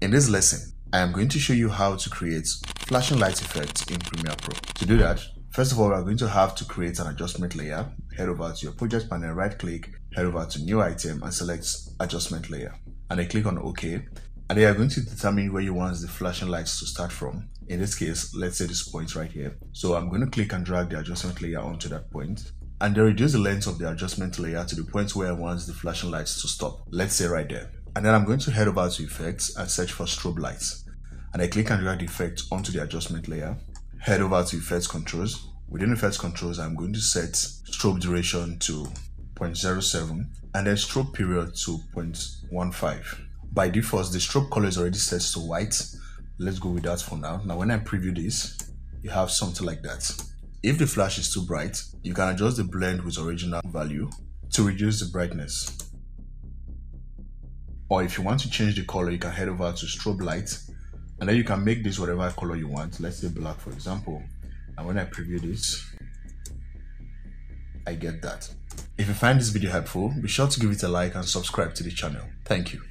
In this lesson, I am going to show you how to create flashing light effects in Premiere Pro. To do that, first of all, we are going to have to create an adjustment layer. Head over to your project panel, right click, head over to new item and select adjustment layer. And then click on OK. And then you are going to determine where you want the flashing lights to start from. In this case, let's say this point right here. So I'm going to click and drag the adjustment layer onto that point. And then reduce the length of the adjustment layer to the point where I want the flashing lights to stop. Let's say right there. And then I'm going to head over to effects and search for strobe lights. And I click and drag the effect onto the adjustment layer. Head over to effects controls. Within effects controls, I'm going to set strobe duration to 0.07 and then strobe period to 0.15. By default, the strobe color is already set to white. Let's go with that for now. Now, when I preview this, you have something like that. If the flash is too bright, you can adjust the blend with original value to reduce the brightness. Or if you want to change the color, you can head over to strobe light and then you can make this whatever color you want. Let's say black, for example. And when I preview this, I get that. If you find this video helpful, be sure to give it a like and subscribe to the channel. Thank you.